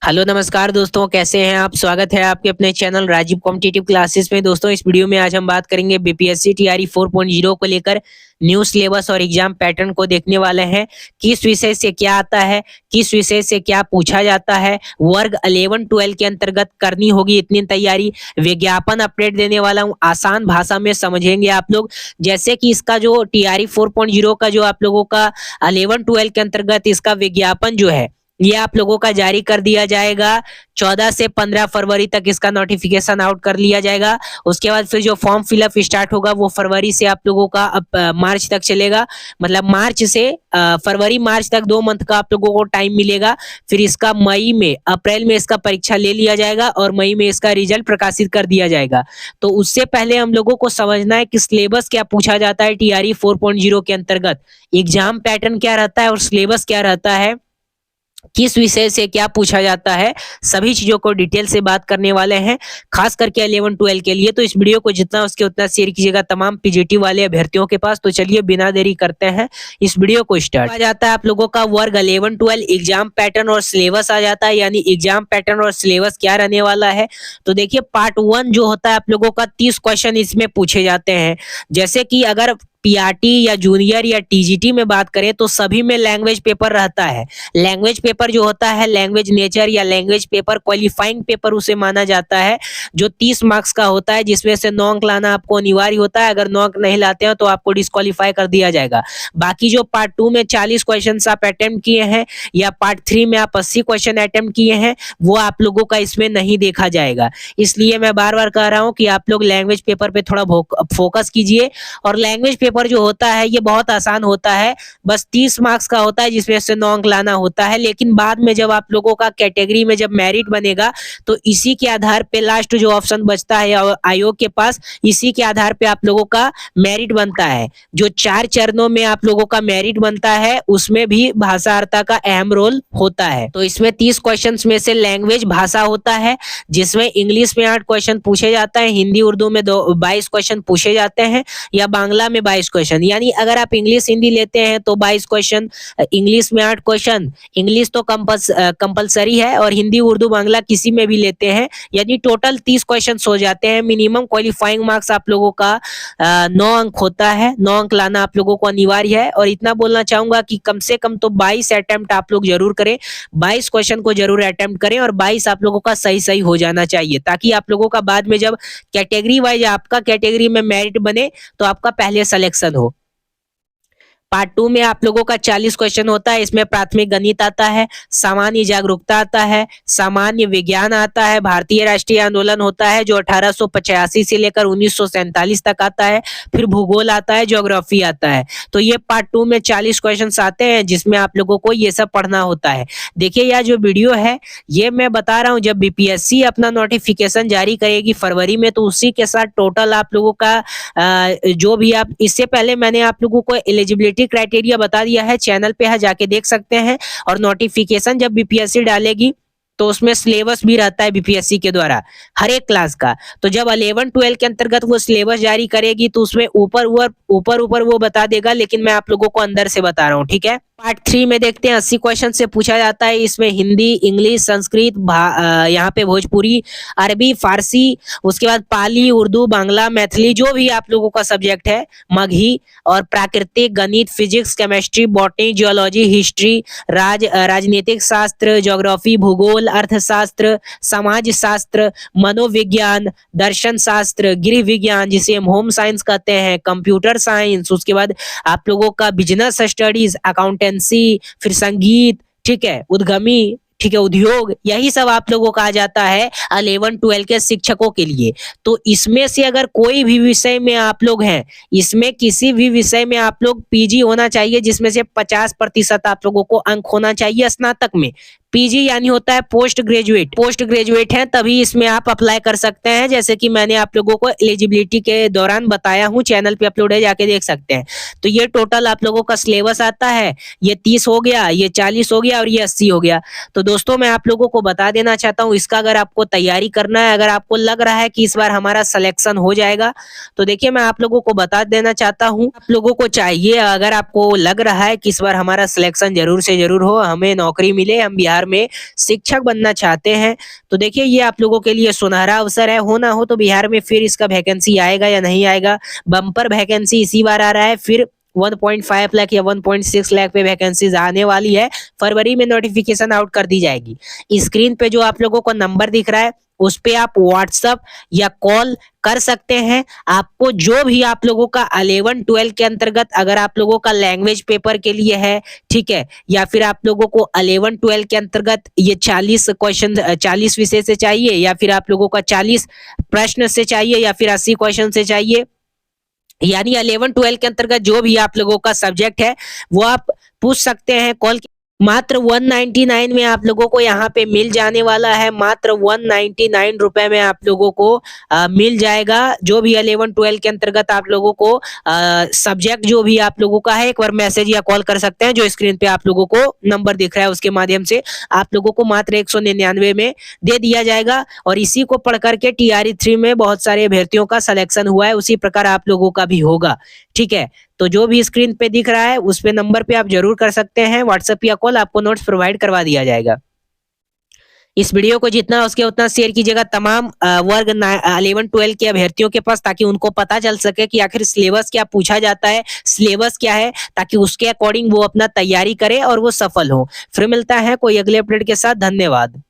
Hello नमस्कार दोस्तों, कैसे हैं आप। स्वागत है आपके अपने चैनल राजीव कॉम्पिटिटिव क्लासेस में। दोस्तों, इस वीडियो में आज हम बात करेंगे बीपीएससी टीआरई 4.0 को लेकर न्यू सिलेबस और एग्जाम पैटर्न को देखने वाले हैं। किस विषय से क्या आता है, किस विषय से क्या पूछा जाता है, वर्ग 11-12 के अंतर्गत करनी होगी इतनी तैयारी। विज्ञापन अपडेट देने वाला हूँ, आसान भाषा में समझेंगे आप लोग। जैसे कि इसका जो टीआरई 4.0 का जो आप लोगों का 11-12 के अंतर्गत इसका विज्ञापन जो है ये आप लोगों का जारी कर दिया जाएगा। 14 से 15 फरवरी तक इसका नोटिफिकेशन आउट कर लिया जाएगा। उसके बाद फिर जो फॉर्म फिलअप स्टार्ट होगा वो फरवरी से आप लोगों का मार्च तक चलेगा। मतलब मार्च से फरवरी मार्च तक 2 मंथ का आप लोगों को टाइम मिलेगा। फिर इसका मई में अप्रैल में इसका परीक्षा ले लिया जाएगा और मई में इसका रिजल्ट प्रकाशित कर दिया जाएगा। तो उससे पहले हम लोगों को समझना है कि सिलेबस क्या पूछा जाता है टीआरई 4.0 के अंतर्गत, एग्जाम पैटर्न क्या रहता है और सिलेबस क्या रहता है, किस विषय से क्या पूछा जाता है। सभी चीजों को डिटेल से बात करने वाले हैं, खास करके 11-12 के लिए। तो इस वीडियो को जितना उसके उतना शेयर कीजिएगा तमाम पीजीटी वाले अभ्यर्थियों के पास। तो चलिए बिना देरी करते हैं इस वीडियो को स्टार्ट। आ जाता है आप लोगों का वर्ग 11-12 एग्जाम पैटर्न और सिलेबस आ जाता है, यानी एग्जाम पैटर्न और सिलेबस क्या रहने वाला है। तो देखिए, पार्ट 1 जो होता है आप लोगों का 30 क्वेश्चन इसमें पूछे जाते हैं। जैसे कि अगर पीआरटी या जूनियर या टीजीटी में बात करें तो सभी में लैंग्वेज पेपर रहता है। लैंग्वेज पेपर जो होता है लैंग्वेज नेचर या लैंग्वेज पेपर क्वालिफाइंग पेपर उसे माना जाता है, जो 30 मार्क्स का होता है, जिसमें से 9 अंक लाना आपको अनिवार्य होता है। अगर 9 अंक नहीं लाते हो तो आपको डिस्क्वालीफाई कर दिया जाएगा। बाकी जो पार्ट 2 में 40 क्वेश्चन आप अटेम्प्ट किए हैं या पार्ट 3 में आप 80 क्वेश्चन अटेम्प्ट किए हैं, वो आप लोगों का इसमें नहीं देखा जाएगा। इसलिए मैं बार बार कह रहा हूँ कि आप लोग लैंग्वेज पेपर पे थोड़ा फोकस कीजिए। और लैंग्वेज पेपर जो होता है ये बहुत आसान होता है, बस 30 मार्क्स का होता है, जिसमें से 9 अंक लाना होता है। लेकिन बाद में जब आप लोगों का कैटेगरी में जब मेरिट बनेगा तो इसी के आधार पे लास्ट जो ऑप्शन बचता है आयोग के पास, इसी के आधार पे आप लोगों का मेरिट बनता है। जो 4 चरणों में आप लोगों का मेरिट बनता है उसमें भी भाषार्हता का अहम रोल होता है। तो इसमें 30 क्वेश्चन में से लैंग्वेज भाषा होता है, जिसमें इंग्लिश में 8 क्वेश्चन पूछे जाते हैं, हिंदी उर्दू में 22 क्वेश्चन पूछे जाते हैं, या बांग्ला में 22 क्वेश्चन। यानी अगर आप इंग्लिश हिंदी लेते हैं तो 22 क्वेश्चन, इंग्लिश में 8 क्वेश्चन, इंग्लिश तो कंपलसरी है, और हिंदी उर्दू बांग्ला किसी में भी लेते हैं, यानी टोटल 30 क्वेश्चन हो जाते हैं। मिनिमम क्वालिफाइंग मार्क्स आप लोगों का 9 अंक होता है। 9 अंक लाना आप लोगों को अनिवार्य है। और इतना बोलना चाहूंगा कि कम से कम तो 22 अटेम्प्ट आप लोग जरूर करें, 22 क्वेश्चन को जरूर अटेम्प्ट करें, और 22 आप लोगों का सही सही हो जाना चाहिए, ताकि आप लोगों का बाद में जब कैटेगरी वाइज आपका कैटेगरी में मेरिट बने तो आपका पहले सिलेक्शन हो। पार्ट 2 में आप लोगों का 40 क्वेश्चन होता है। इसमें प्राथमिक गणित आता है, सामान्य जागरूकता आता है, सामान्य विज्ञान आता है, भारतीय राष्ट्रीय आंदोलन होता है जो 1885 से लेकर 1947 तक आता है, फिर भूगोल आता है, ज्योग्राफी आता है। तो ये पार्ट 2 में 40 क्वेश्चन आते हैं, जिसमें आप लोगों को ये सब पढ़ना होता है। देखिए, यह जो वीडियो है ये मैं बता रहा हूँ, जब बीपीएससी अपना नोटिफिकेशन जारी करेगी फरवरी में, तो उसी के साथ टोटल आप लोगों का जो भी आप, इससे पहले मैंने आप लोगों को एलिजिबिलिटी क्राइटेरिया बता दिया है, चैनल पे है, जाके देख सकते हैं। और नोटिफिकेशन जब बीपीएससी डालेगी तो उसमें सिलेबस भी रहता है बीपीएससी के द्वारा हर एक क्लास का। तो जब 11-12 के अंतर्गत वो सिलेबस जारी करेगी तो उसमें ऊपर ऊपर वो बता देगा, लेकिन मैं आप लोगों को अंदर से बता रहा हूँ, ठीक है। पार्ट 3 में देखते हैं 80 क्वेश्चन से पूछा जाता है। इसमें हिंदी, इंग्लिश, संस्कृत, यहाँ पे भोजपुरी, अरबी, फारसी, उसके बाद पाली, उर्दू, बांग्ला, मैथिली, जो भी आप लोगों का सब्जेक्ट है, मगही, और प्राकृतिक, गणित, physics, chemistry, botany, geology, history, राजनीतिक शास्त्र, ज्योग्राफी, भूगोल, अर्थशास्त्र, समाज शास्त्र, मनोविज्ञान, दर्शन शास्त्र, गृह विज्ञान जिसे हम होम साइंस कहते हैं, कंप्यूटर साइंस, उसके बाद आप लोगों का बिजनेस स्टडीज, अकाउंटेंसी, फिर संगीत, ठीक है, उद्यमी, ठीक है, उद्योग, यही सब आप लोगों का आ जाता है 11-12 के शिक्षकों के लिए। तो इसमें से अगर कोई भी विषय में आप लोग हैं, इसमें किसी भी विषय में आप लोग पीजी होना चाहिए, जिसमें से 50% आप लोगों को अंक होना चाहिए स्नातक में। पीजी यानी होता है पोस्ट ग्रेजुएट हैं तभी इसमें आप अप्लाई कर सकते हैं, जैसे कि मैंने आप लोगों को एलिजिबिलिटी के दौरान बताया हूं, चैनल पे अपलोड है, जाके देख सकते हैं। तो ये टोटल आप लोगों का सिलेबस आता है, ये 30 हो गया, ये 40 हो गया और ये 80 हो गया। तो दोस्तों, मैं आप लोगों को बता देना चाहता हूँ, इसका अगर आपको तैयारी करना है, अगर आपको लग रहा है कि इस बार हमारा सिलेक्शन हो जाएगा, तो देखिए मैं आप लोगों को बता देना चाहता हूँ, आप लोगों को चाहिए, अगर आपको लग रहा है कि इस बार हमारा सिलेक्शन जरूर से जरूर हो, हमें नौकरी मिले, हम बिहार बिहार में शिक्षक बनना चाहते हैं तो देखिए ये आप लोगों के लिए सुनहरा अवसर है। हो ना हो तो बिहार में फिर इसका वैकेंसी आएगा या नहीं आएगा। बम्पर वैकेंसी इसी बार आ रहा है, फिर 1.5 लाख या 1.6 लाख पे वैकेंसीज आने वाली है। फरवरी में नोटिफिकेशन आउट कर दी जाएगी। स्क्रीन पे जो आप लोगों को नंबर दिख रहा है उस पे आप व्हाट्सएप या कॉल कर सकते हैं। आपको जो भी आप लोगों का 11-12 के अंतर्गत अगर आप लोगों का लैंग्वेज पेपर के लिए है, ठीक है, या फिर आप लोगों को 11-12 के अंतर्गत ये 40 क्वेश्चन 40 विषय से चाहिए, या फिर आप लोगों का 40 प्रश्न से चाहिए, या फिर 80 क्वेश्चन से चाहिए, यानी 11-12 के अंतर्गत जो भी आप लोगों का सब्जेक्ट है वो आप पूछ सकते हैं कॉल। मात्र 199 में आप लोगों को यहाँ पे मिल जाने वाला है। मात्र 199 रुपए में आप लोगों को मिल जाएगा जो भी 11-12 के अंतर्गत आप लोगों को सब्जेक्ट जो भी आप लोगों का है। एक बार मैसेज या कॉल कर सकते हैं, जो स्क्रीन पे आप लोगों को नंबर दिख रहा है उसके माध्यम से आप लोगों को मात्र 199 में दे दिया जाएगा। और इसी को पढ़ करके TRE 3 में बहुत सारे अभ्यर्थियों का सिलेक्शन हुआ है, उसी प्रकार आप लोगों का भी होगा। ठीक है, तो जो भी स्क्रीन पे दिख रहा है उस पे नंबर पे आप जरूर कर सकते हैं व्हाट्सएप या कॉल, आपको नोट्स प्रोवाइड करवा दिया जाएगा। इस वीडियो को जितना हो सके उतना शेयर कीजिएगा तमाम वर्ग 11-12 के अभ्यर्थियों के पास, ताकि उनको पता चल सके कि आखिर सिलेबस क्या पूछा जाता है, सिलेबस क्या है, ताकि उसके अकॉर्डिंग वो अपना तैयारी करे और वो सफल हो। फिर मिलता है कोई अगले अपडेट के साथ। धन्यवाद।